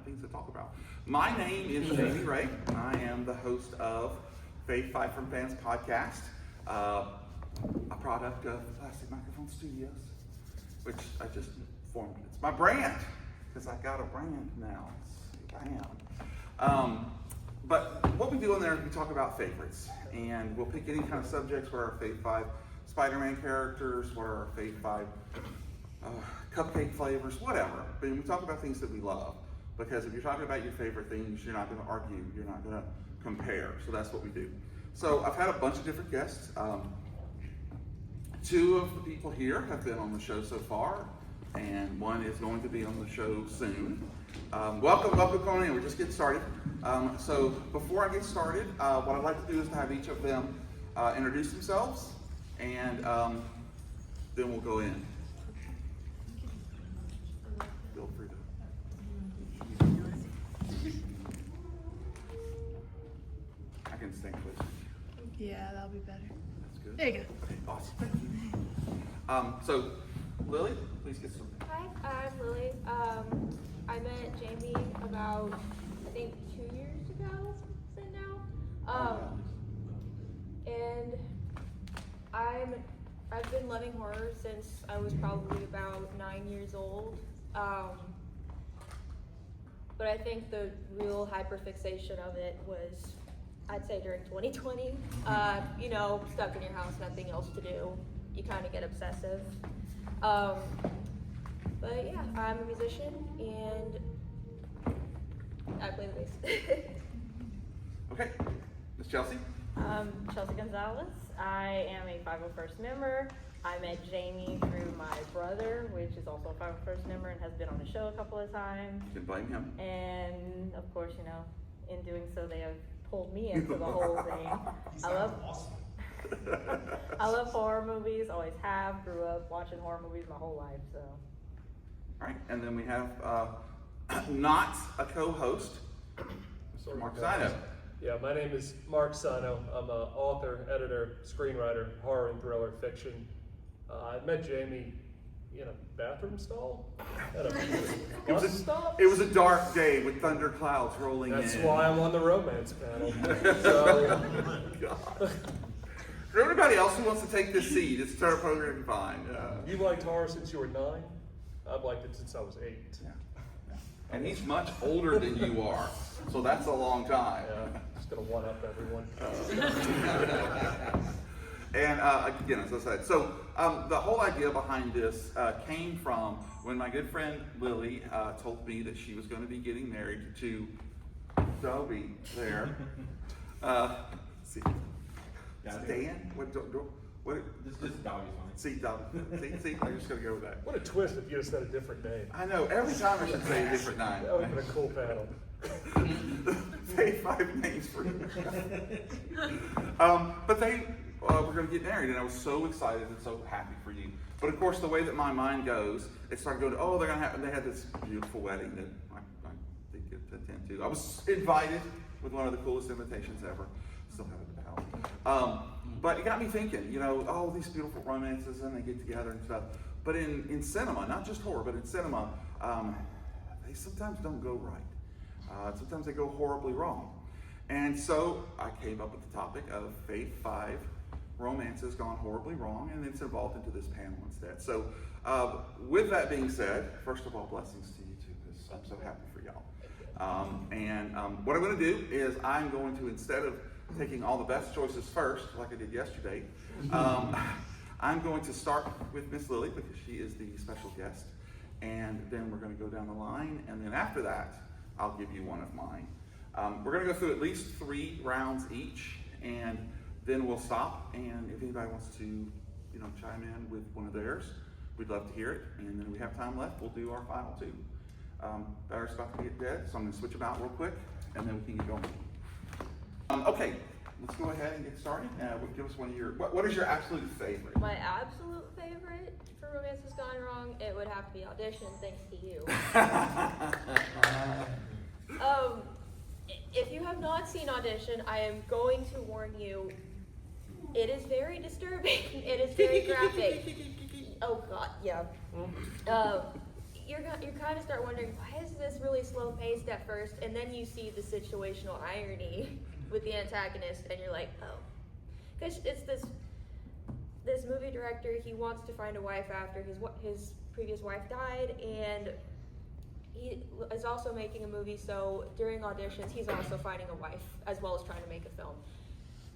have things to talk about. My name is Jamie Ray, and I am the host of Fave from Fans podcast, a product of Plastic Microphone Studios, which I just formed. It's my brand, because I got a brand now. I am. But what we do in there is we talk about favorites, and we'll pick any kind of subjects. What are our Fave 5 Spider-Man characters? What are our Fave 5 cupcake flavors? Whatever. But we talk about things that we love, because if you're talking about your favorite things, you're not going to argue. You're not going to compare. So that's what we do. So I've had a bunch of different guests. Two of the people here have been on the show so far, and one is going to be on the show soon. Welcome on in. We're just getting started. So before I get started, what I'd like to do is to have each of them introduce themselves, and then we'll go in. Feel free to. I can stand with you. Yeah, that'll be better. That's good. There you go. Okay, awesome. Thank you. So, Lily, please get started. Hi, I'm Lily. I met Jamie about, I think, 2 years ago, is it now? And I've been loving horror since I was probably about 9 years old. But I think the real hyperfixation of it was, I'd say, during 2020. You know, stuck in your house, nothing else to do. You kind of get obsessive. But yeah, I'm a musician and I play the bass. Okay, Miss Chelsae. Chelsae Gonzales. I am a 501st member. I met Jamie through my brother, which is also a 501st member and has been on the show a couple of times. You can blame him. And of course, you know, in doing so, they have pulled me into the whole thing. I love horror movies, always have, grew up watching horror movies my whole life, so. All right, and then we have not a co-host, Mr. Mark Scioneaux. Yeah, my name is Mark Scioneaux. I'm an author, editor, screenwriter, horror and thriller fiction. I met Jamie in a bathroom stall at a bus stop. It was a dark day with thunder clouds rolling That's in. why I'm on the romance panel. So, God. For everybody else who wants to take this seat, it's totally fine. You liked horror since you were 9? I've liked it since I was 8. Yeah. And he's much older than you are, so that's a long time. Yeah, just gonna one up everyone. And again, as I said, so the whole idea behind this came from when my good friend Lily told me that she was going to be getting married to Dobie there. Let's see. Dan? What? This dog is fine. See, Dobby. See, I'm just going to go with that. What a twist if you just said a different name. I know, every time I should say a different name. That would have been a cool panel. Say 5 names for you. But they were going to get married, and I was so excited and so happy for you. But of course, the way that my mind goes, it started going, oh, they're going to have, and they had this beautiful wedding that I didn't get to attend to. I was invited with one of the coolest invitations ever. Still have it in the house. But it got me thinking, you know, all these beautiful romances and they get together and stuff. But in cinema, not just horror, but in cinema, they sometimes don't go right. Sometimes they go horribly wrong. And so I came up with the topic of Fave 5 romances gone horribly wrong, and it's evolved into this panel instead. So with that being said, first of all, blessings to you too, because I'm so happy for y'all. What I'm going to do is I'm going to, instead of taking all the best choices first, like I did yesterday, I'm going to start with Miss Lily, because she is the special guest, and then we're going to go down the line, and then after that, I'll give you one of mine. We're going to go through at least 3 rounds each, and then we'll stop, and if anybody wants to, you know, chime in with one of theirs, we'd love to hear it, and then if we have time left, we'll do our final 2. Battery's about to get dead, so I'm going to switch them out real quick, and then we can get going. Okay, let's go ahead and get started. Give us one of your, what is your absolute favorite? My absolute favorite for Romances Gone Wrong, it would have to be Audition, thanks to you. If you have not seen Audition, I am going to warn you, it is very disturbing. It is very graphic. Oh God, yeah. you kind of start wondering, why is this really slow paced at first, and then you see the situational irony with the antagonist, and you're like, oh, because it's this movie director. He wants to find a wife after his previous wife died, and he is also making a movie. So during auditions, he's also finding a wife as well as trying to make a film.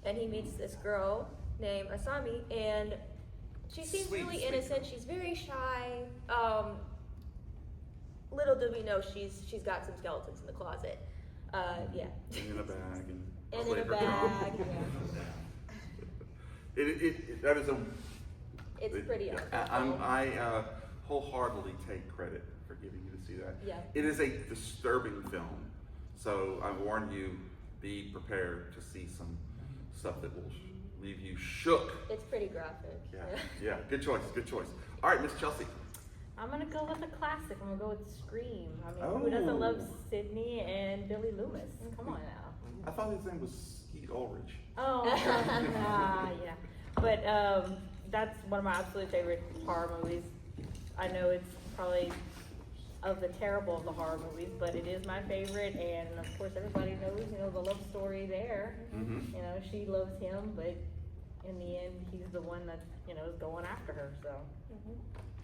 And he meets this girl named Asami, and she seems really innocent. She's very shy. Little do we know she's got some skeletons in the closet. Yeah. In a bag. And in a bag. That is a. It's pretty I wholeheartedly take credit for giving you to see that. Yeah. It is a disturbing film, so I warn you, be prepared to see some stuff that will leave you shook. It's pretty graphic. Yeah. Good choice. All right, Miss Chelsae. I'm gonna go with a classic. I'm gonna go with Scream. I mean, who doesn't love Sydney and Billy Loomis? Come on now. I thought his name was Skeet Ulrich. Oh, yeah. But that's one of my absolute favorite horror movies. I know it's probably of the terrible of the horror movies, but it is my favorite. And of course, everybody knows, the love story there. Mm-hmm. She loves him, but in the end, he's the one that is going after her. So.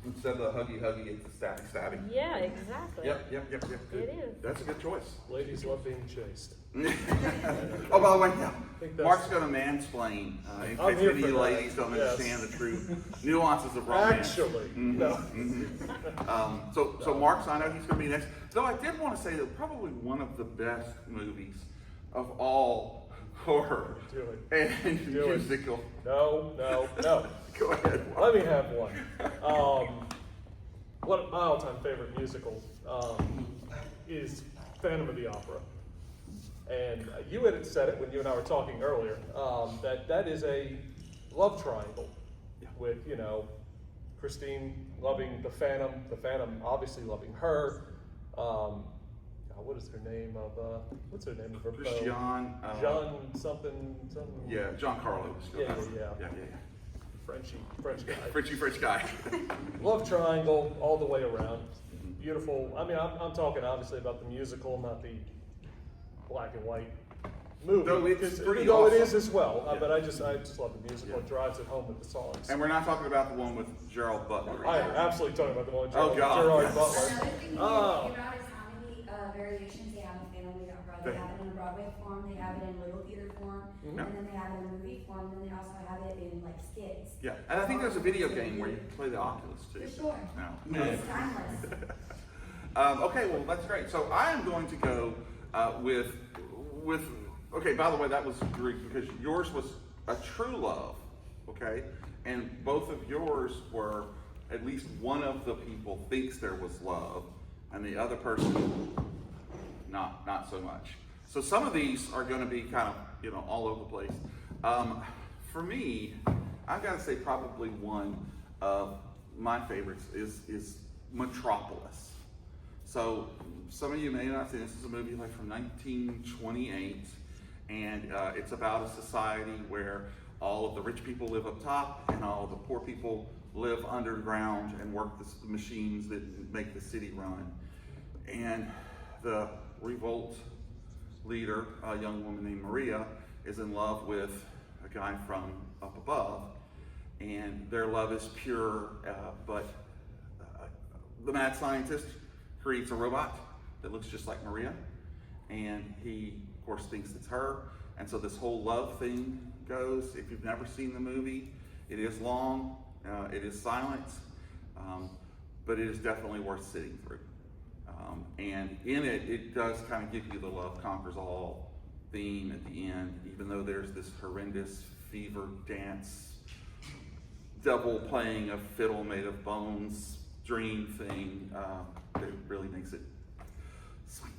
Instead of the huggy, it's the stabbing. Yeah, exactly. Yep. Good. It is. That's a good choice. Ladies love being chased. Oh, by the way, yeah. that's- Mark's going to mansplain in I'm case here any for that. ladies don't Yes. understand the true nuances of romance. Actually, Mhm, no. mhm. So Mark Scioneaux, he's going to be next. Though I did want to say that probably one of the best movies of all horror Do it. and Do it. musical. No. Go ahead. Let me have one. One of my all-time favorite musicals is Phantom of the Opera. And you had said it when you and I were talking earlier, that is a love triangle with, Christine loving the Phantom obviously loving her. What is her name what's her name of her beau? Jean something. Yeah, Giancarlo. Yeah. French guy. French guy. Love triangle all the way around. Beautiful. I mean, I'm talking obviously about the musical, not the black and white movie. Though it's pretty though awesome. it is as well. Yeah. But I just love the musical. Yeah. It drives it home with the songs. And we're not talking about the one with Gerald Butler. I am absolutely talking about the one with Oh, God, Gerard yes. Butler. Another thing to Oh. think about is how many variations they have in Phantom of the Opera. They have it in a Broadway form, they have it in Little Theater form, Mhm. and then they have it in a movie form, and then they also have it in skits. Yeah, and I think there's a video game where you can play the Oculus too. For sure. No. It's timeless. Okay, well that's great. So I am going to go with. Okay, by the way, that was Greek because yours was a true love. Okay, and both of yours were at least one of the people thinks there was love, and the other person not so much. So some of these are going to be kind of all over the place. For me, I've got to say probably one of my favorites is Metropolis. So some of you may not see this is a movie from 1928, and it's about a society where all of the rich people live up top and all of the poor people live underground and work the machines that make the city run. And the revolt leader, a young woman named Maria, is in love with a guy from up above, and their love is pure, but the mad scientist creates a robot that looks just like Maria, and he, of course, thinks it's her, and so this whole love thing goes. If you've never seen the movie, it is long, it is silent, but it is definitely worth sitting through. And in it, it does kind of give you the love conquers all theme at the end, even though there's this horrendous fever dance, devil playing a fiddle made of bones dream thing. It really makes it sweet.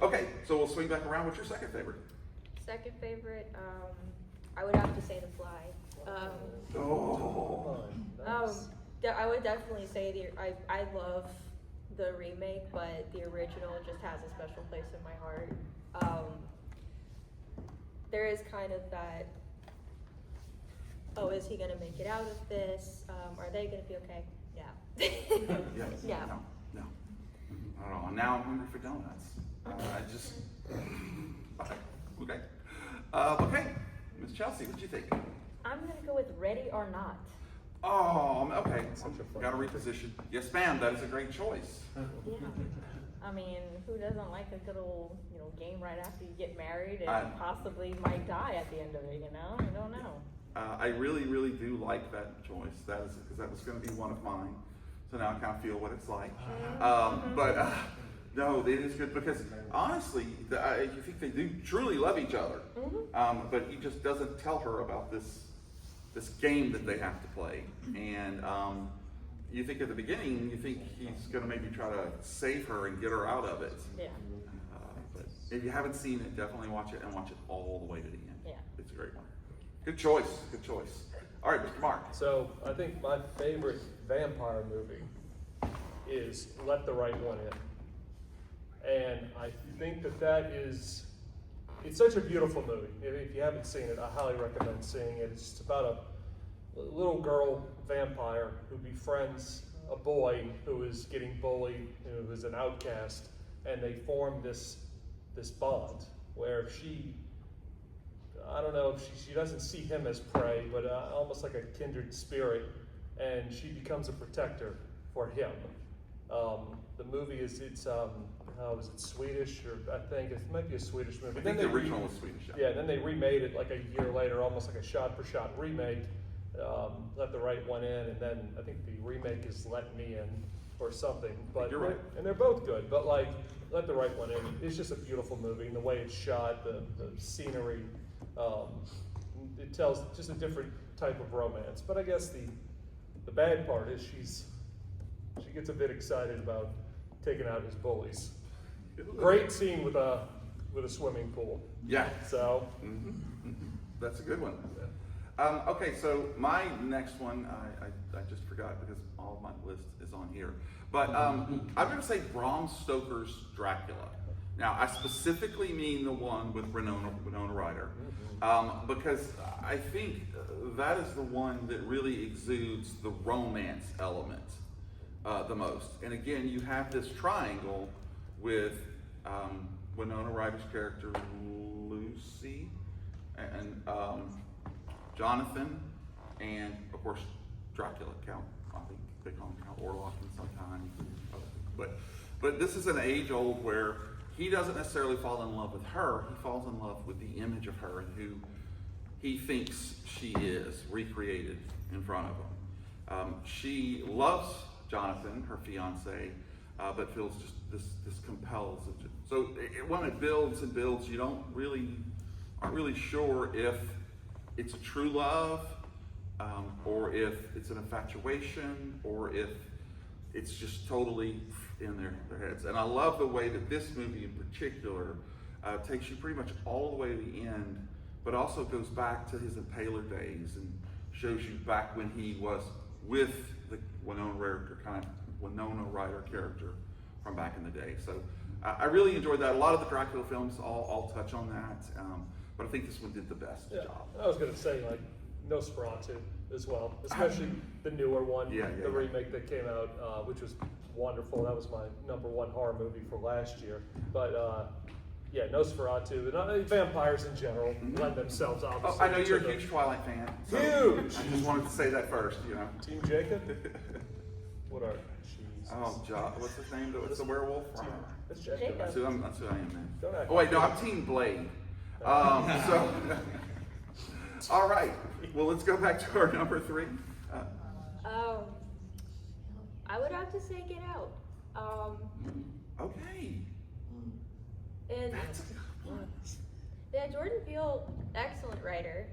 Okay, so we'll swing back around. What's your second favorite? Second favorite, I would have to say The Fly. I would definitely say I love the remake, but the original just has a special place in my heart. There is kind of that, is he gonna make it out of this? Are they gonna be okay? Yeah. Yes. Yeah. No. I don't know. Now I'm hungry for donuts. I just. Okay. Okay. Miss Chelsae, what do you think? I'm gonna go with Ready or Not. Oh, okay. Such a fun Got to reposition. Yes, ma'am. That is a great choice. Yeah. I mean, who doesn't like a good old, game right after you get married and I- possibly might die at the end of it, I don't know. I really, really do like that choice. That is because that was going to be one of mine. So now I kind of feel what it's like. But no, it is good because honestly, I think they do truly love each other. But he just doesn't tell her about this game that they have to play. And you think at the beginning, you think he's going to maybe try to save her and get her out of it. Yeah. But if you haven't seen it, definitely watch it and watch it all the way to the end. Yeah. It's a great one. Good choice. Good choice. All right, Mr. Mark. So I think my favorite vampire movie is Let the Right One In. And I think it's such a beautiful movie. If you haven't seen it, I highly recommend seeing it. It's about a little girl vampire who befriends a boy who is getting bullied, who is an outcast, and they form this bond where I don't know if she doesn't see him as prey, but almost like a kindred spirit, and she becomes a protector for him. The movie is how is it, Swedish, or I think it might be a Swedish movie. I think the original was Swedish. Yeah, then they remade it like a year later, almost like a shot-for-shot remake. Let the Right One In, and then I think the remake is Let Me In or something. But You're right. And they're both good, but like Let the Right One In, it's just a beautiful movie, and the way it's shot, the scenery, it tells just a different type of romance. But I guess the bad part is she gets a bit excited about taking out his bullies. Great scene with a swimming pool. Yeah. So That's a good one. Okay, so my next one, I just forgot because all of my list is on here. But I'm going to say Bram Stoker's Dracula. Now, I specifically mean the one with Winona Ryder, because I think that is the one that really exudes the romance element the most. And again, you have this triangle with Winona Ryder's character Lucy and Jonathan, and of course Dracula, Count. I think they call him Count Orlok sometimes. But this is an age old where he doesn't necessarily fall in love with her. He falls in love with the image of her and who he thinks she is recreated in front of him. She loves Jonathan, her fiance, but feels just this compels. So when it builds and builds, you aren't really sure if it's a true love, or if it's an infatuation, or if it's just totally in their heads. And I love the way that this movie in particular takes you pretty much all the way to the end, but also goes back to his Impaler days and shows you back when he was with the Winona Ryder character from back in the day. So I really enjoyed that. A lot of the Dracula films all touch on that. But I think this one did the best job. I was going to say, like, Nosferatu as well, especially the newer one, the remake that came out, which was wonderful. That was my #1 horror movie for last year. But yeah, Nosferatu and vampires in general lend themselves, obviously. I know you're a huge Twilight fan. So Huge! I just wanted to say that first, Team Jacob? What are Jesus. Oh, what's his name? What's the werewolf? That's Jacob. Jacob. That's who I am, man. Don't act Oh wait, no, like I'm Team Blade. So, all right. Well, let's go back to our #3. I would have to say Get Out. Okay. And yeah, Jordan Peele, excellent writer.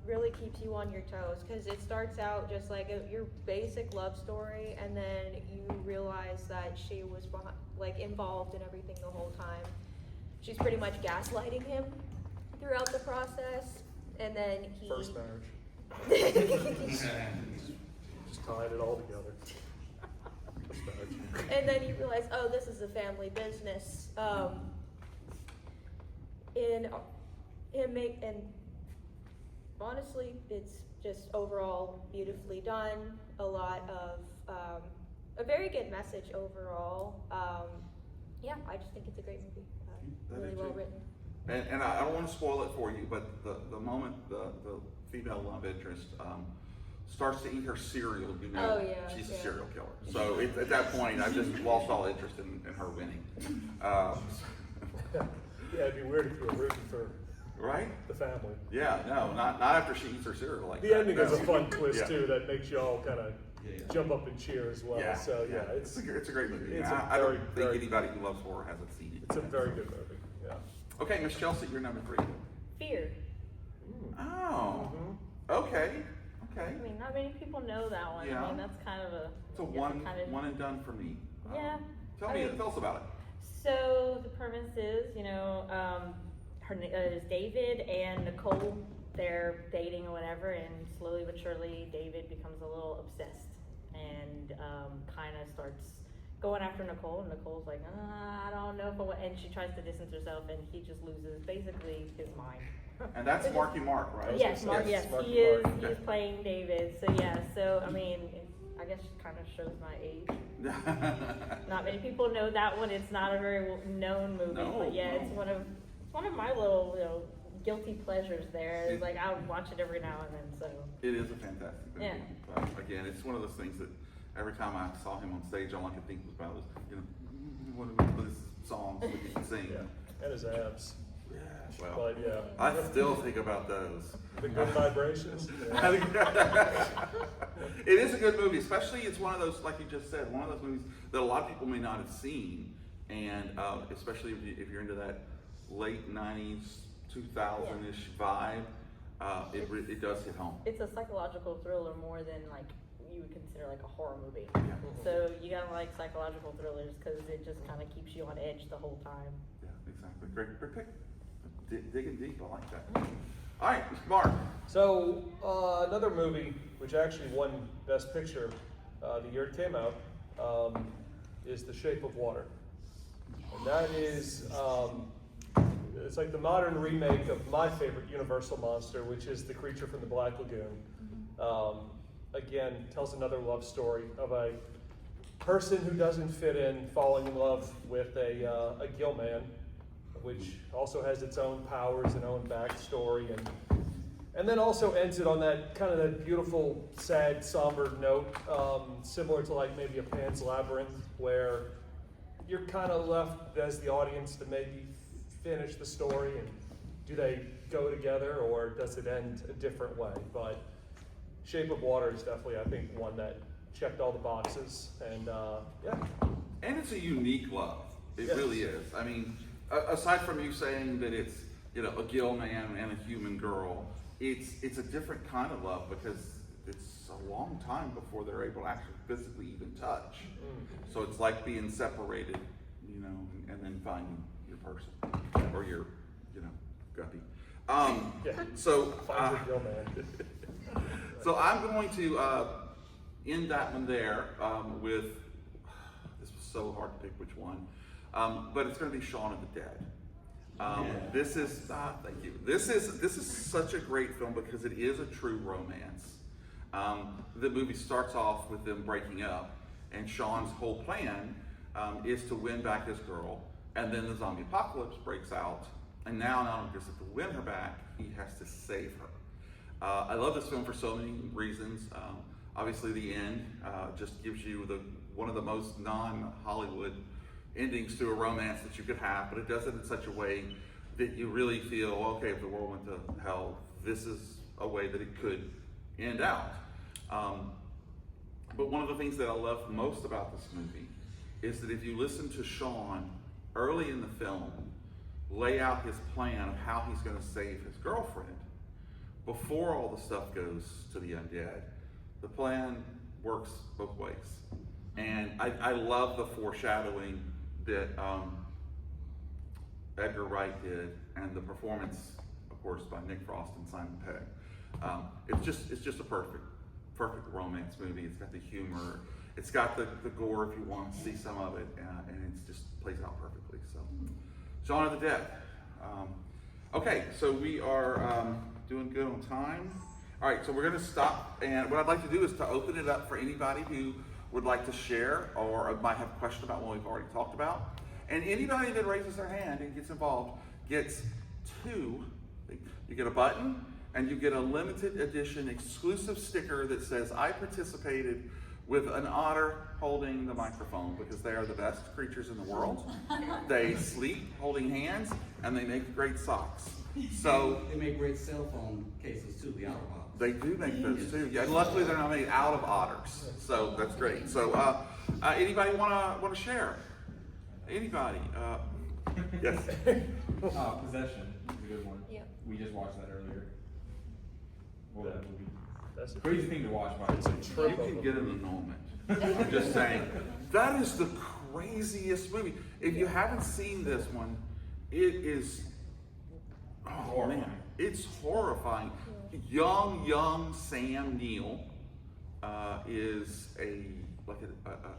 Really keeps you on your toes because it starts out just like your basic love story, and then you realize that she was involved in everything the whole time. She's pretty much gaslighting him throughout the process, and then he First marriage. Just tied it all together. First marriage. And then you realize, oh, this is a family business. And honestly, it's just overall beautifully done. A lot of a very good message overall. Yeah, I just think it's a great movie. Really well written. And I don't want to spoil it for you, but the moment the female love interest starts to eat her cereal, you know Oh, yeah, she's a yeah. serial killer. So at that point, I just lost all interest in her winning. Yeah, it'd be weird if you were rooting for Right? the family. Yeah, no, not after she eats her cereal like The that. ending No. is a fun twist Yeah. too that makes you all kind of Yeah. jump up and cheer as well. So yeah, it's a great movie. it's I a don't very, think very- anybody who loves horror hasn't seen it. it's a very good movie. Yeah. Okay, Miss Chelsae, you're number 3. Fear. Oh, Mhm. okay. I mean, not many people know that one. Yeah. I mean, that's kind of a. It's a different one and done for me. Yeah. Tell I mean- us about it. So the premise is, her is David and Nicole. They're dating or whatever, and slowly but surely, David becomes a little obsessed and kind of starts going after Nicole. And Nicole's like, I don't know if I want, and she tries to distance herself, and he just loses basically his mind. And that's Marky Mark, right? Yes, Mark. Yes, Yes, Marky he is. Mark. He's playing David. So yeah. So I mean, I guess it kind of shows my age. Not many people know that one. It's not a very known movie, No, but yeah, no. it's one of my little guilty pleasures. There, it's like I would watch it every now and then. So It is a fantastic movie. Yeah. But again, it's one of those things that every time I saw him on stage, all I could think was about was, one of his songs that he could sing. Yeah, and his abs. Yeah, well, But yeah, I still think about those. the good vibrations. I Yeah. think- it is a good movie, especially it's one of those, like you just said, one of those movies that a lot of people may not have seen, and especially if you're into that late 90s, 2000-ish vibe, it does hit home. it's a psychological thriller more than like you would consider like a horror movie. Yeah, So you gotta like psychological thrillers because it just kind of keeps you on edge the whole time. yeah, exactly. Great pick. Digging deep, I like that. All right, Mark. So another movie which actually won Best Picture the year it came out is The Shape of Water, and that is it's like the modern remake of my favorite Universal monster, which is the creature from the Black Lagoon. Again, tells another love story of a person who doesn't fit in falling in love with a gill man, which also has its own powers and own backstory, and then also ends it on that kind of that beautiful, sad, somber note, similar to like maybe a Pan's Labyrinth, where you're kind of left as the audience to maybe finish the story, and do they go together or does it end a different way? But Shape of Water is definitely, I think, one that checked all the boxes, and yeah. And it's a unique love. It Yes. really is. I mean, aside from you saying that it's a gill man and a human girl, it's a different kind of love because it's a long time before they're able to actually physically even touch. So it's like being separated, and then finding your person or your, guppy. Yeah. So Find your gill man. so I'm going to end that one there with, this was so hard to pick which one, but it's going to be Shaun of the Dead. This is, thank you. This is such a great film because it is a true romance. The movie starts off with them breaking up, and Shaun's whole plan is to win back his girl, and then the zombie apocalypse breaks out, and now not only does he have to win her back, he has to save her. I love this film for so many reasons. Obviously, the end just gives you one of the most non-Hollywood endings to a romance that you could have, but it does it in such a way that you really feel, okay, if the world went to hell, this is a way that it could end out. But one of the things that I love most about this movie is that if you listen to Shaun early in the film lay out his plan of how he's going to save his girlfriend, before all the stuff goes to the undead, the plan works both ways. And I love the foreshadowing that Edgar Wright did, and the performance, of course, by Nick Frost and Simon Pegg. It's just a perfect romance movie. It's got the humor, it's got the gore if you want to see some of it, and it just plays out perfectly. So, Shaun of the Dead. Okay, so we are doing good on time. All right, so we're going to stop, and what I'd like to do is to open it up for anybody who would like to share or might have a question about what we've already talked about. And anybody that raises their hand and gets involved gets two. You get a button and you get a limited edition exclusive sticker that says, I participated with an otter holding the microphone, because they are the best creatures in the world. They sleep holding hands and they make great socks. So they make great cell phone cases too, the otter box. they do make those too. Yeah, luckily they're not made out of otters, so that's great. So anybody want to share? Anybody? Yes. Possession is a good one. Yep. We just watched that earlier. Well, that movie. That's a Crazy thing to watch, by It's a the way. trip. You can get an annulment. I'm just saying. That is the craziest movie. If you haven't seen this one, it is, oh Horrifying. man, it's horrifying. Young Sam Neill is an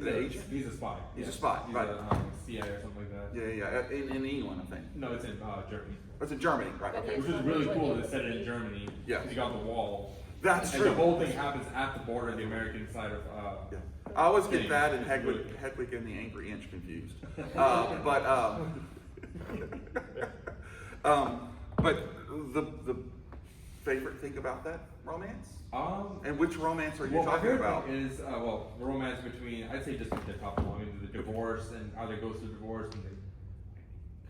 agent. He's a spy. He's a Yes. spy, He's right. a CIA or something like that. Yeah, in England, I think. No, it's in Germany. It's in Germany, right? But Okay. Which is really cool to set it in Germany. Yeah. Because you got the wall. That's and true. the whole thing happens at the border, the American side of. Yeah. I always get Kidding. that and Hedwig and the Angry Inch confused. But the favorite thing about that romance? And which romance are you Well, my talking favorite about? thing is the romance between, I'd say just the couple. I mean, the divorce and how they go through divorce and they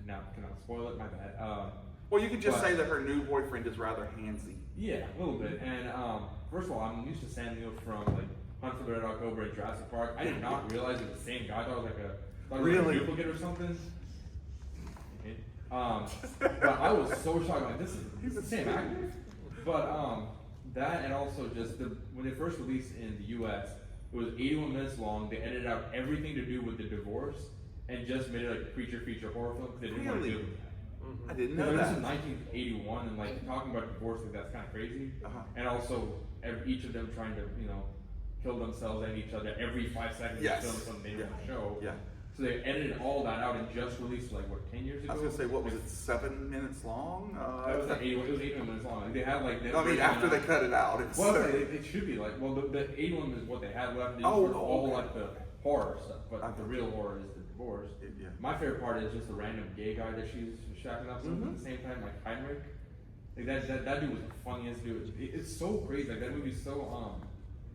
cannot spoil it. My bad. Well, you could just but- say that her new boyfriend is rather handsy. Yeah, a little bit. And first of all, I'm used to Sam Neill from like Hunt for the Red October and Jurassic Park. I did not realize it was the same guy. I thought it was like a Really? duplicate or something. But I was so shocked. Like he's the same actor. But that and also just when they first released in the U.S., it was 81 minutes long. They edited out everything to do with the divorce and just made it like a creature feature horror film because they didn't want to Really? do that. I didn't No, know this that. is 1981, and like talking about divorce, like that's kind of crazy. Uh-huh. And also, each of them trying to, kill themselves and each other every 5 seconds Yes. to film something they didn't want to show. Yeah. So they edited all that out and just released like 10 years ago. I was gonna say, what was it, 7 minutes long? That was like 81. It was 81 minutes long. Like, they had like. I mean, after they cut it out, it's. Well, it should be like. Well, the 81 is what they had left. They just Oh, put all okay. like the horror stuff, but Okay. the real horror is the divorce. Yeah. My favorite part is just the random gay guy that she's shacking up with Mhm. at the same time, like Heinrich. Like that dude was the funniest dude. It's so crazy. Like that movie's so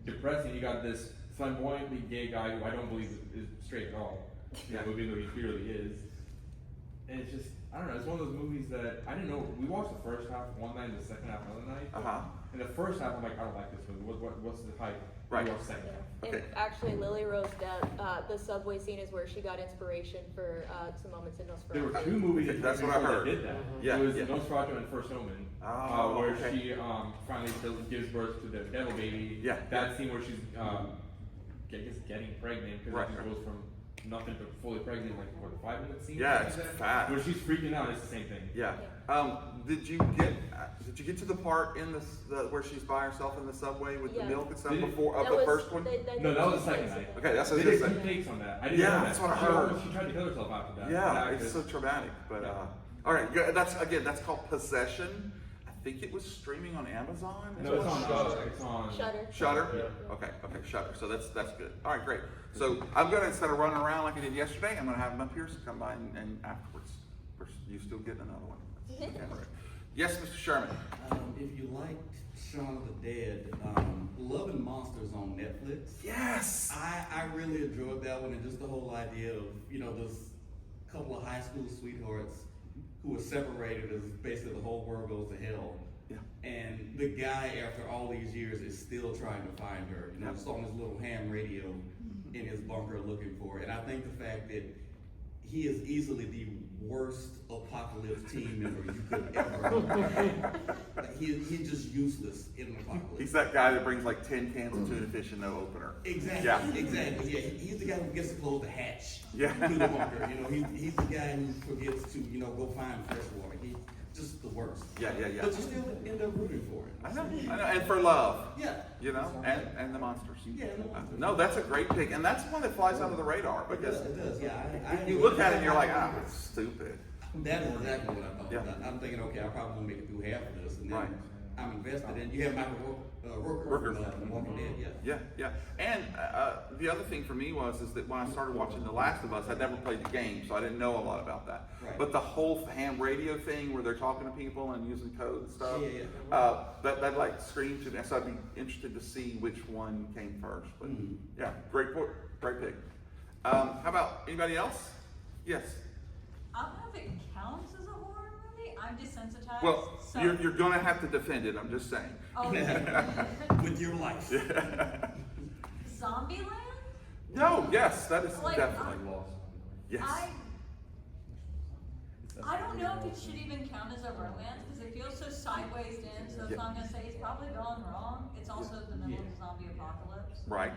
depressing. You got this flamboyantly gay guy who I don't believe is straight at all. Yeah. Even though he clearly is. And it's just I don't know. It's one of those movies that I didn't know. We watched the first half one night, and the second half another night. Uh-huh. And the first half, I'm like, I don't like this movie. What's the hype? Right. We watched the second half. Okay. And actually, Lily Rose death, the subway scene is where she got inspiration for some moments in Nosferatu. There were two movies that That's what I heard. did that. Yeah, It was yeah. Nosferatu and First Omen, Oh, where okay. she finally gives birth to the devil baby. Yeah. That scene where she's I guess getting pregnant because Right, it just right. goes from nothing to fully pregnant in like what 5 minutes scene. Yeah, something it's like that? fast. Where she's freaking out. It's the same thing. Yeah. Did you get to the part in where she's by herself in the subway with the Yeah. milk and stuff Did it- before of That the was- first one? No, that was the second night. Okay, that's what They I was did gonna two say. takes on that. I didn't Yeah, know that. that's what I She heard. almost- She tried to kill herself after that. Yeah, That it's so actress. traumatic. But Yeah. all right, yeah, that's called Possession. I think it was streaming on Amazon. No, it's on Shudder. It's on Shutter. Shutter? Yeah. Okay, Shutter. So that's good. All right, great. So I'm gonna, instead of running around like I did yesterday, I'm gonna have them up here, so come by and afterwards. First, you still getting another one. Okay, all right. Yes, Mr. Sherman. If you liked Shaun of the Dead, Love and Monsters on Netflix. Yes. I really enjoyed that one, and just the whole idea of, this couple of high school sweethearts who were separated as basically the whole world goes to hell. Yeah. And the guy, after all these years, is still trying to find her. Just on his little ham radio in his bunker looking for her. And I think the fact that he is easily the worst apocalypse team member you could ever. Like, he's just useless in an apocalypse. He's that guy that brings like 10 cans of tuna fish and no opener. Exactly. Yeah. Exactly. Yeah. He's the guy who gets to close the hatch. Yeah. To the bunker. He's the guy who forgets to, go find fresh water. He's just the worst. Yeah. But you still end up rooting for it. I know. And for love. Yeah. And the monsters. Yeah. and the monsters. No, that's a great pick, and that's one that flies under the radar It because does. It does. Yeah. you look at it and you're like, it's stupid. That is exactly what I thought. Yeah. I'm thinking, okay, I probably won't make it through half of this, and then Right. I'm invested in. You have Michael Rooker from Walking Dead, yeah. Yeah. And the other thing for me is that when I started watching The Last of Us, I'd never played the game, so I didn't know a lot about that. Right. But the whole ham radio thing where they're talking to people and using code and stuff, that like screamed to me. So I'd be interested to see which one came first. But yeah, great pick. How about anybody else? Yes. I don't know if it counts as a horror movie. I'm desensitized. Well, so. you're gonna have to defend it. I'm just saying. Oh, With your life. Zombieland? No. Yes, that is Like, definitely lost. Yes. I don't know if it should even count as a romance because it feels so sideways in. So if I'm gonna say it's probably gone wrong, it's also the middle of the zombie apocalypse. Right.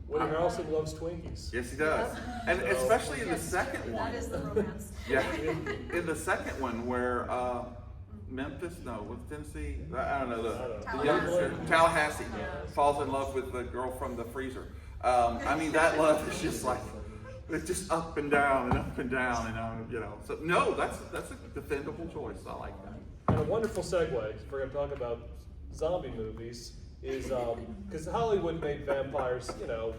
Woody Harrelson loves Twinkies. Yes, he does. And especially in the Yes, second one. That is the romance. Yeah. In the second one where Tennessee, I don't know, the young Tallahassee falls in love with the girl from the freezer. I mean, that love is just like, it's just up and down and up and down, and so no, that's a defendable choice. I like that. And a wonderful segue, if we're going to talk about zombie movies, is because Hollywood made vampires, a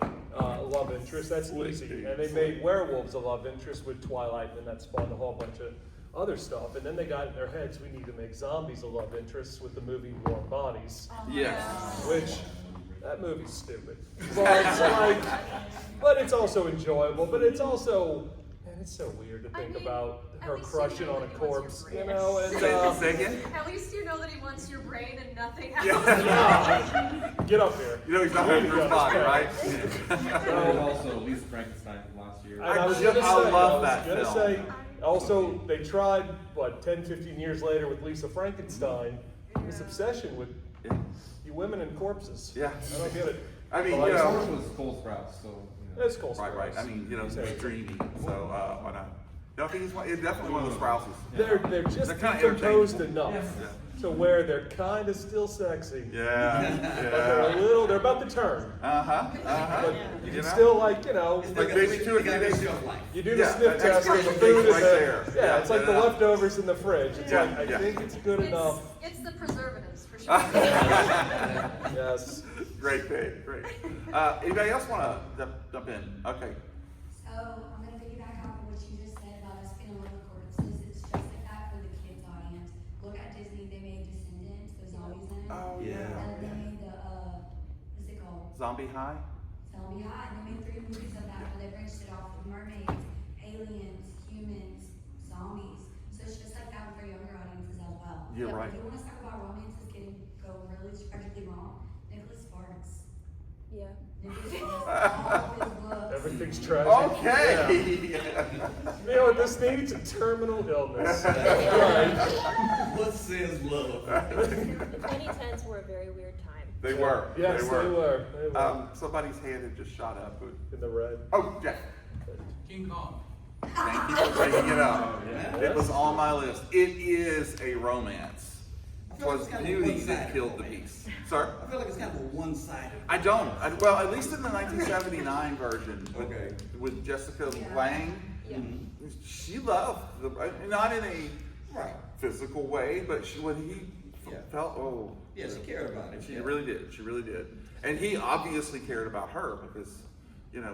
love interest. That's easy. And they made werewolves a love interest with Twilight, and that spawned a whole bunch of other stuff. And then they got in their heads, we need to make zombies a love interest with the movie Warm Bodies. Yes. Which, that movie's stupid. But it's also enjoyable, but it's also, man, it's so weird to think about her crushing on a corpse, and Say again? At least you know that he wants your brain and nothing else. Yeah. Get up here. He's not having his body, right? And also at least Frankenstein from last year. And I was gonna say, also, they tried, 10, 15 years later with Lisa Frankenstein, this obsession with you women and corpses. Yeah. I don't get it. I mean, Well, like, it was Cole Sprouse, so. It's cool. Right. I mean, he's dreamy, so why not? No, I think he's definitely one of those Sprouses. They're just They're kinda decomposed interchangeable. enough to where they're kind of still sexy. Yeah. They're about to turn. But you can know? still Like maybe 2 or 3 days. You do the Yeah, sniff that test and the expiration food date's is right there. there. Yeah, it's like the Yeah. leftovers in the fridge. It's Yeah, like, I think it's good enough. It's the preservatives for sure. Yes. Great pick, great. Anybody else want to jump in? Okay. So I'm gonna piggyback off of what you just said about us being in love with corpses. It's just like that for the kids audience. Look at Disney, they made Descendants, the zombies in it. Oh Yeah. And they made the what's it called? Zombie High? Zombie High. And they made 3 movies of that where they branched it off with mermaids, aliens, humans, zombies. So it's just like that for younger audiences as well. You're right. If you want to talk about romances go really tragically wrong, Nicholas Sparks. Yeah. Everything's tragic. Okay. Yeah. You know what this needs? A terminal illness. What says love? The 2010s were a very weird time. They were. Yes, they were. Somebody's hand had just shot up. In the red. Oh, Jeff. King Kong. Thank you for bringing it up. It was on my list. It is a romance. It was beauty that killed the beast. Sir? I feel like it's kind of a one-sided. I don't. Well, at least in the 1979 version Okay. with Jessica Lange, Yeah. she loved not in a Right. physical way, but when he felt, Yeah, she cared about it. she really did. She really did. And he obviously cared about her because,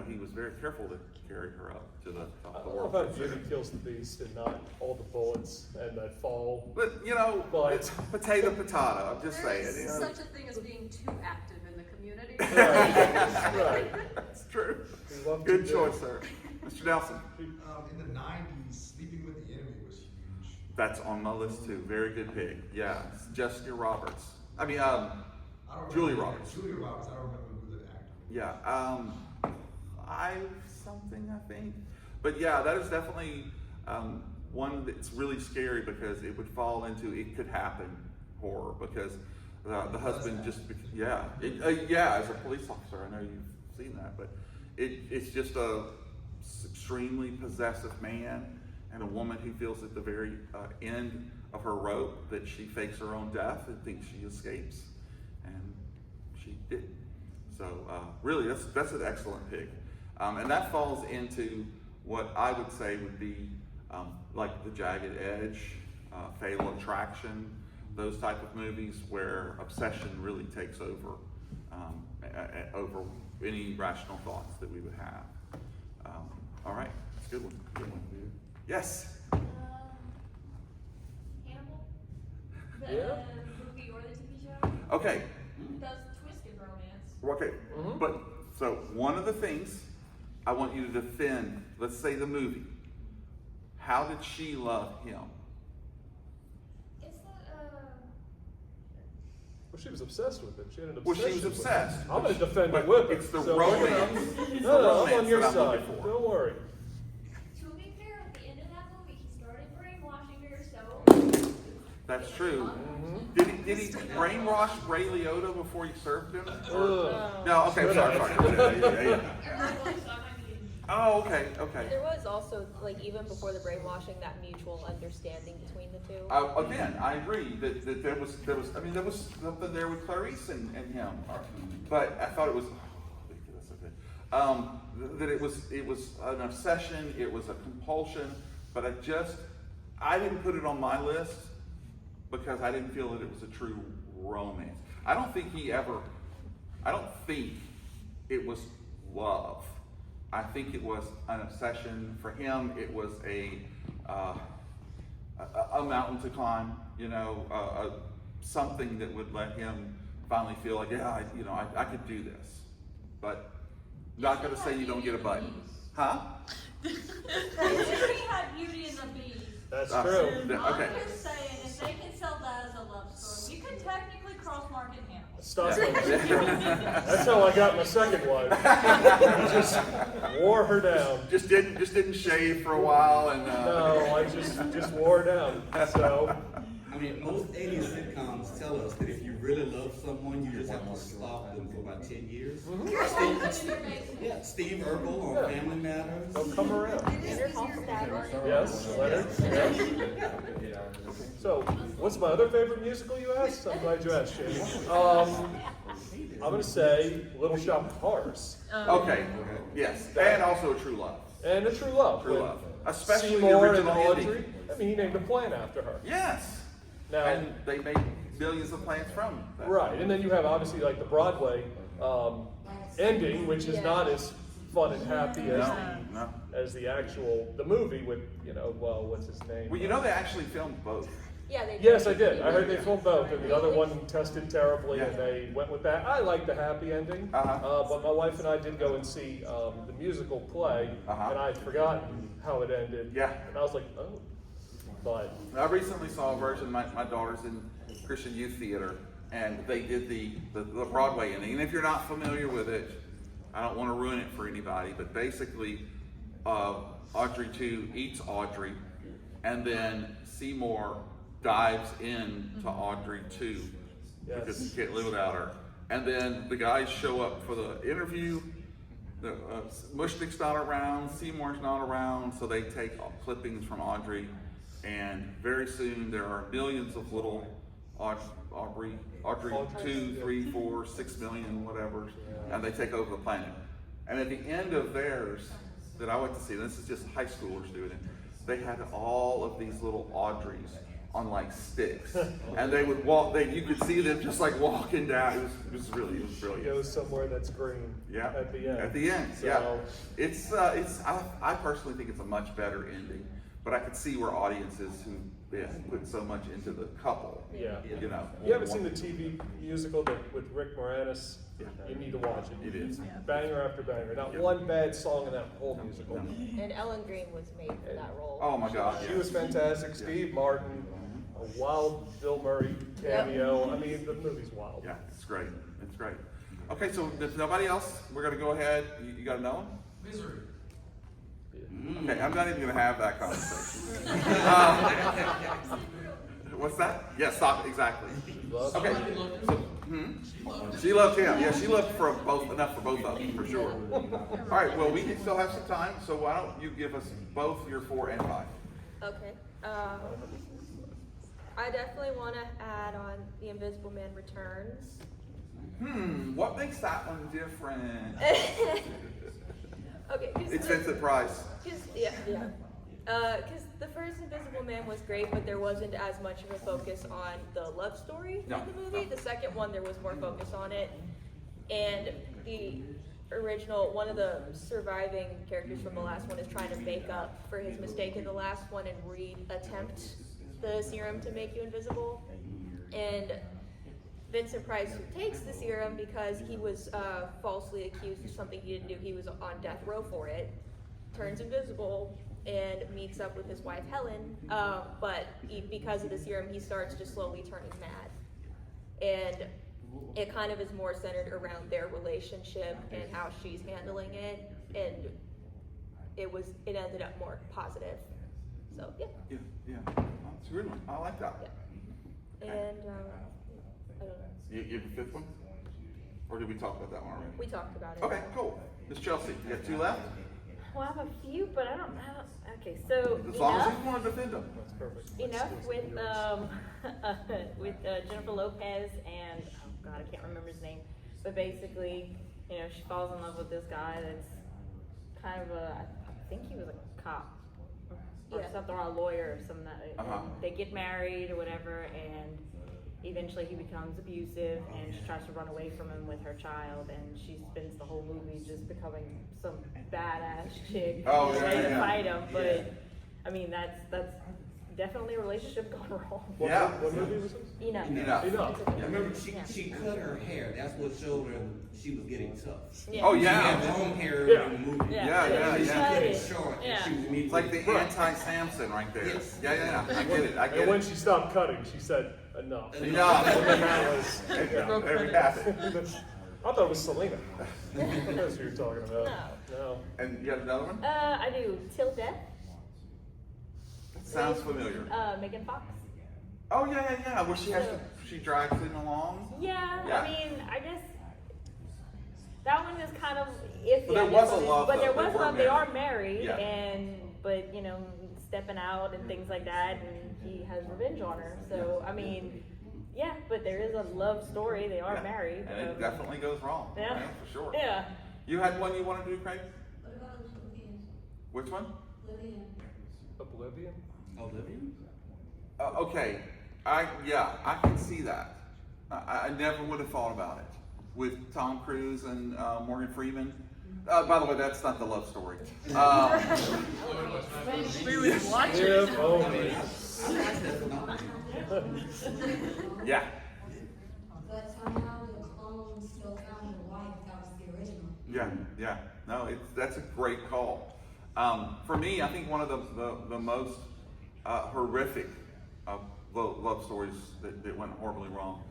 he was very careful to carry her up to the top I of the love world. how beauty kills the beast and not all the bullets and that fall. But, But- it's potato. I'm just There saying. is such a thing as being too active in the community. Right. That's true. We love to Good do. choice, sir. Mr. Nelson. In the 90s, Sleeping with the Enemy was huge. That's on my list too. Very good pick. Yeah, it's Jessica Roberts. I mean, I don't Julie remember- Roberts. Julia Roberts, I don't remember who the actor was. Yeah, something I think. But yeah, that is definitely one that's really scary because it would fall into it could happen horror because the husband just as a police officer, I know you've seen that, but it's just a extremely possessive man and a woman who feels at the very end of her rope that she fakes her own death and thinks she escapes, and she did. So really, that's an excellent pick, and that falls into what I would say would be like The Jagged Edge, Fatal Attraction, those type of movies where obsession really takes over, over any rational thoughts that we would have. All right, that's a good one. Good one. Yes. Hannibal? The Yeah. movie or the TV show? Okay. Does twisted romance. Okay. But so one of the things I want you to defend. Let's say the movie. How did she love him? It's that, Well, she was obsessed with it. She had an Well, obsession. she was with it. obsessed. I'm going to defend But it with her. it's the So we're gonna- romance. It's the No, I'm on romance your that I'm side. looking for. Don't worry. to be fair, at the end of that movie, he started brainwashing her, so. That's true. Mm-hmm. Did he brainwash Ray Liotta before he served him? Ugh. No. Okay. Sorry. Everyone, so I might be. Oh. Okay. Okay. There was also, like, even before the brainwashing, that mutual understanding between the two. Again, I agree that there was I mean there was something there with Clarice and him, but I thought it was that's okay. That it was an obsession, it was a compulsion, but I didn't put it on my list because I didn't feel that it was a true romance. I don't think it was love. I think it was an obsession for him. It was a mountain to climb, something that would let him finally feel like, yeah, I could do this. But not going to say you don't get a button, huh? The movie had Beauty and the Beast. That's Uh, true. yeah. Okay. I'm just saying, if they can sell that as a love story, you could technically cross-market Hannibal. Stop Yeah. it. That's how I got my second wife. Just wore her down. Just didn't shave for a while, and No, I just wore her down. So I mean, most 80s sitcoms tell us that if you really love someone, you just have to stalk them for about 10 years. Yeah, Steve Urkel on Yeah. Family Matters. they'll come around. Leonard Halstead. Yes, Leonard. Yes. So, what's my other favorite musical you asked? I'm glad you asked, Jamie. I'm going to say Little Shop of Horrors. okay, yes, and also a true love. And A True Love. True with love. Especially the Seymour and original ending. Audrey. I mean, he named a plant after her. Yes. Now, And they made millions of plants from that. right, and then you have obviously like the Broadway ending, which is Yeah. not as fun and happy No. as the actual the movie with what's his name? Well, they actually filmed both. Yeah, they Yes, I did. I heard they filmed both, and the other one tested terribly, and Yeah. they went with that. I like the happy ending, but my wife and I did go and see the musical play, and I had forgotten how it ended. Yeah. And I was like, oh. But I recently saw a version. My daughter's in Christian Youth Theater, and they did the Broadway ending. And if you're not familiar with it, I don't want to ruin it for anybody, but basically, Audrey 2 eats Audrey, and then Seymour dives into Audrey 2 because he can't live without her. And then the guys show up for the interview. Mushnick's not around, Seymour's not around, so they take clippings from Audrey, and very soon there are millions of little Audrey 2, 3, 4, 6 million, whatever, and they take over the planet. And at the end of theirs that I went to see, this is just high schoolers doing it, they had all of these little Audreys on like sticks, and they would walk. You could see them just like walking down. It was brilliant. it goes somewhere that's green. Yeah. At the end. At the end, So, yeah. I personally think it's a much better ending, but I could see where audiences who put so much into the couple. Yeah. You You haven't seen the TV musical with Rick Moranis? Yeah. You need to watch it. It is. Banger after banger. Not Yeah. one bad song in that whole musical. And Ellen Green was made for that role. Oh my God. She was fantastic. Steve Martin, a wild Bill Murray cameo. I mean, the movie's wild. Yeah, it's great. It's great. Okay, so if nobody else, we're gonna go ahead. You got to know him? Misery. Okay, I'm not even gonna have that conversation. What's that? Yeah, stop. Exactly. Love Okay. She loved him. Yeah, she loved enough for both of them, for sure. All right, well, we can still have some time, so why don't you give us both your 4 and 5? Okay. I definitely want to add on The Invisible Man Returns. What makes that one different? Okay. It's Vincent Price. Yeah. Because the first Invisible Man was great, but there wasn't as much of a focus on the love story No, in the movie. no. The second one, there was more focus on it. And the original, one of the surviving characters from the last one is trying to make up for his mistake in the last one and re-attempt the serum to make you invisible. And Vincent Price takes the serum because he was falsely accused of something he didn't do. He was on death row for it, turns invisible, and meets up with his wife Helen. But because of the serum, he starts just slowly turning mad. And it kind of is more centered around their relationship and how she's handling it. And it ended up more positive. So yeah. Yeah. That's a good one. I like that. Yeah. And I don't know. You have a fifth one? Or did we talk about that one already? We talked about it. Okay, cool. Miss Chelsae, you got 2 left? Well, I have a few, but I don't. Okay, so As long as enough. you want to defend them. That's perfect. Enough with Jennifer Lopez and oh god, I can't remember his name, but basically, you know, she falls in love with this guy that's kind of I think he was a cop or Yeah. something, or a lawyer or something. Uh-huh. They get married or whatever, and eventually he becomes abusive, and she tries to run away from him with her child, and she spends the whole movie just becoming some badass chick Oh, yeah, ready to yeah. fight him. But I mean, that's definitely a relationship gone wrong. Yeah. What movie was this? You know. Enough. Enough. I remember Yeah. she cut her hair. That's what showed her she was getting tough. Yeah. Oh, She yeah. had long hair Yeah. in the movie. Yeah, yeah, She yeah. cut it short, Yeah. and she was immediately. It's like the anti-Samson right there. Yes. Yeah. I get it. And when she stopped cutting, she said, enough. Enough. And that was, yeah. There we have it. I thought it was Selena. That's who you're talking about. No. And you have another one? I do Till Death. That sounds familiar. Megan Fox. Oh, yeah. Where she drags him along. Yeah, Yeah. I mean, I guess that one is kind of iffy. But there I guess, was a on it. love, But there though. They was were love. They are married. married, Yeah. but you know, stepping out and things like that, and he has revenge on her. So I mean, yeah, but there is a love story. They are Yeah. married. And it definitely goes wrong. Yeah. Right? For sure. Yeah. You had one you want to do, Craig? What about Oblivion? Which one? Oblivion. Oblivion? Olivia? Okay. I can see that. I never would have thought about it with Tom Cruise and Morgan Freeman. By the way, that's not the love story. We would watch Yeah, it. oh, I man. like that phenomenon. Yeah. But somehow the clone still found the wife that was the original. Yeah. No, that's a great call. For me, I think one of the most horrific love stories that went horribly wrong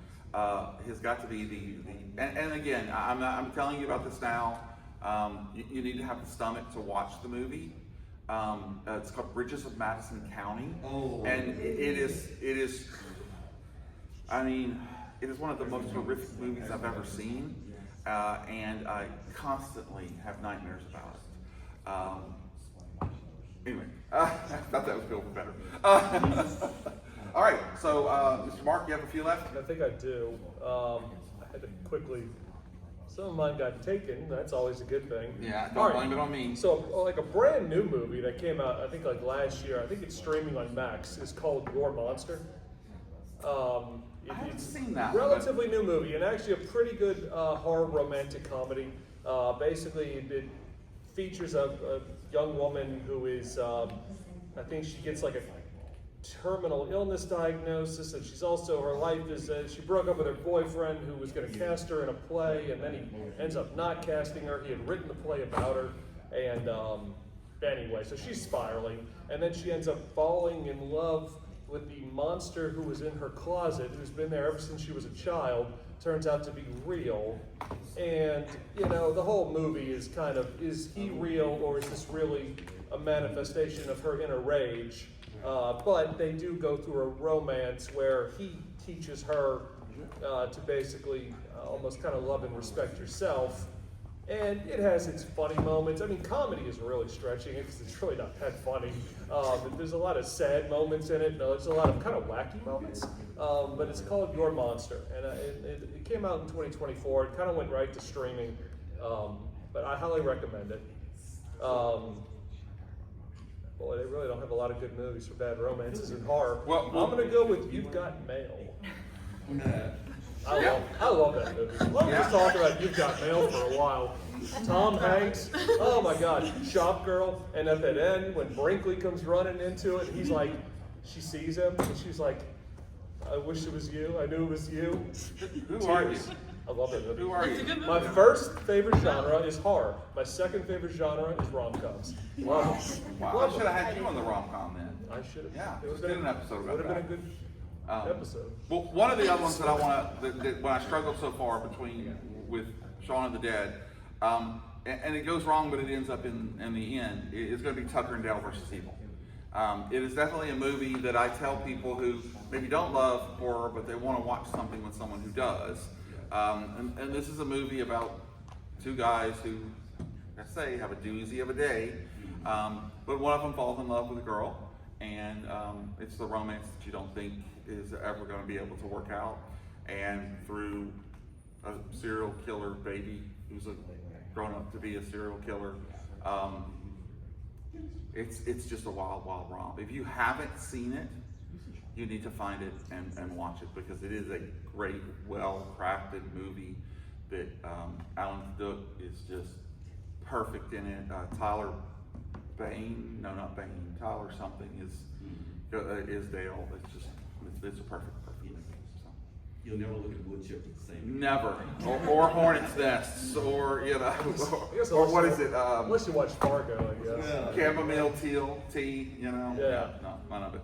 has got to be and again, I'm telling you about this now. You need to have the stomach to watch the movie. It's called Bridges of Madison County, and it is. I mean, it is one of the most horrific movies I've ever seen, and I constantly have nightmares about it. Anyway, I thought that was going better. All right, so Mr. Mark, you have a few left? I think I do. I had to quickly. Some of mine got taken. That's always a good thing. Yeah, All don't blame it on me. So, like a brand new movie that came out, I think like last year. I think it's streaming on Max. Is called Your Monster. I haven't seen that. Relatively new movie, and actually a pretty good horror romantic comedy. Basically, it features a young woman who is, I think she gets like a terminal illness diagnosis, and she's also, her life is, she broke up with her boyfriend who was going to cast her in a play, and then he ends up not casting her. He had written the play about her, and anyway, so she's spiraling, and then she ends up falling in love with the monster who was in her closet, who's been there ever since she was a child. Turns out to be real, and you know, the whole movie is kind of, is he real, or is this really a manifestation of her inner rage? But they do go through a romance where he teaches her to basically almost kind of love and respect yourself. And it has its funny moments. I mean, comedy is really stretching it because it's really not that funny. There's a lot of sad moments in it. There's a lot of kind of wacky moments. But it's called Your Monster. And it came out in 2024. It kind of went right to streaming. But I highly recommend it. What Boy, they really don't have a lot of good movies for bad romances and horror. Well, I'm gonna go with You've Got Mail. Yeah. I love that movie. Let's talk about You've Got Mail for a while. Tom Hanks, oh my God, Shop Girl, and at that end, when Brinkley comes running into it, he's like, she sees him, and she's like, I wish it was you, I knew it was you. Who are you? I love that movie. Who are you? My first favorite genre is horror. My second favorite genre is rom-coms. Wow. Love I them. should have had you on the rom-com then. I should have. Yeah, let's do an episode about Would have been a that. good episode. Well, one of the other ones that I want to, that when I struggled so far with Shaun of the Dead, and it goes wrong, but it ends up in the end, it's going to be Tucker and Dale versus Evil. It is definitely a movie that I tell people who maybe don't love horror, but they want to watch something with someone who does. And this is a movie about two guys who, I say, have a doozy of a day, but one of them falls in love with a girl, and it's the romance that you don't think is ever going to be able to work out, and through a serial killer baby who's grown up to be a serial killer, it's just a wild, wild romp. If you haven't seen it, you need to find it and watch it, because it is a great, well-crafted movie that Alan Thicke is just perfect in it. Tyler Bain, no, not Bain, Tyler something is Dale. It's a perfect movie. So. You'll never look at wood chip the same. Never, or hornet's nests, or or what is it? Unless you watch Fargo, I guess. Chamomile tea, Yeah. No, none of it.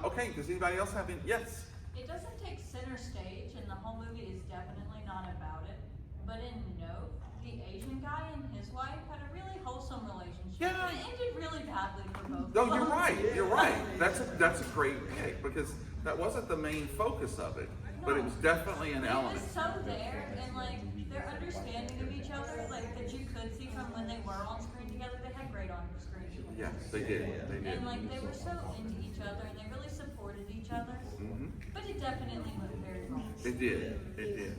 Okay, does anybody else have any? Yes. It doesn't take center stage, and the whole movie is definitely not about it. But in Note, the Asian guy and his wife had a really wholesome relationship. Yeah. It ended really badly for both. No, of you're them. right. You're right. That's a great pick, because that wasn't the main focus of it, but it was definitely an It element. was so there, and like their understanding of each other, like that you could see from when they were on screen together. They had great on screen. Yes, they did. They did. And like they were so into each other, and they really supported each other. Mhm. But it definitely went very wrong. It did. It did.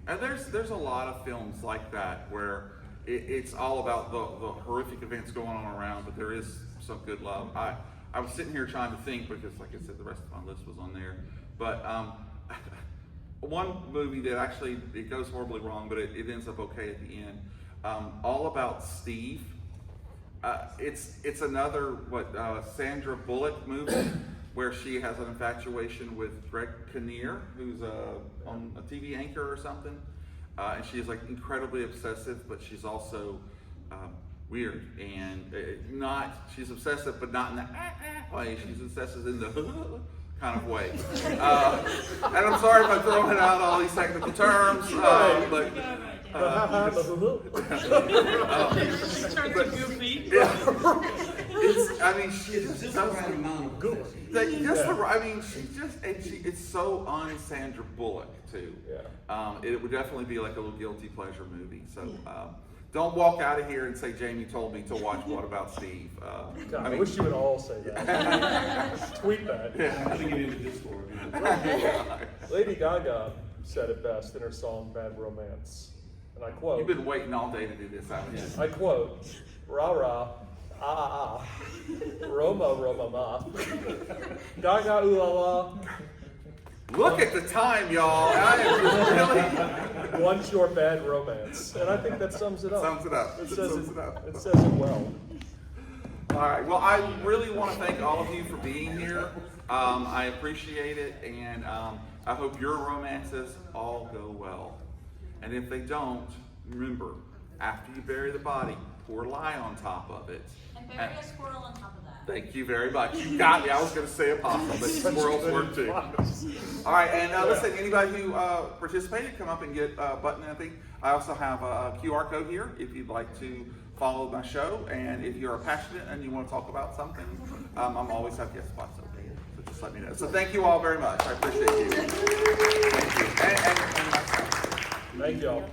And there's a lot of films like that where it's all about the horrific events going on around, but there is some good love. I was sitting here trying to think, because like I said, the rest of my list was on there. But one movie that actually, it goes horribly wrong, but it ends up okay at the end. All About Steve. It's another Sandra Bullock movie where she has an infatuation with Greg Kinnear, who's on a TV anchor or something, and she's like incredibly obsessive, but she's also weird, and she's obsessive, but not in the way. She's obsessive in the kind of way. And I'm sorry if I'm throwing out all these technical terms, but. She just Just the right amount of good. it's so un-Sandra Bullock too. Yeah. It would definitely be like a little guilty pleasure movie. So don't walk out of here and say Jamie told me to watch What About Steve. God, I wish you would all say that. Tweet that. I'm gonna get into Discord. Lady Gaga said it best in her song Bad Romance. And I quote. You've been waiting all day to do this, haven't you? I quote, rah rah, ah ah, Roma Roma ma, Gaga ooh la la. Look at the time, y'all. I am just really... Once your bad romance. And I think that sums it up. Sums it up. It It says sums it, it up. it says it well. All right. Well, I really want to thank all of you for being here. I appreciate it, and I hope your romances all go well. And if they don't, remember, after you bury the body, pour lye on top of it. And bury a squirrel on top of that. Thank you very much. You got me. I was going to say a possum, but squirrels work too. All right, and listen, anybody who participated, come up and get a button and everything. I also have a QR code here if you'd like to follow my show. And if you're passionate and you want to talk about something, I'm always have guest spots over here. So just let me know. So thank you all very much. I appreciate you. Thank you. And Thank y'all.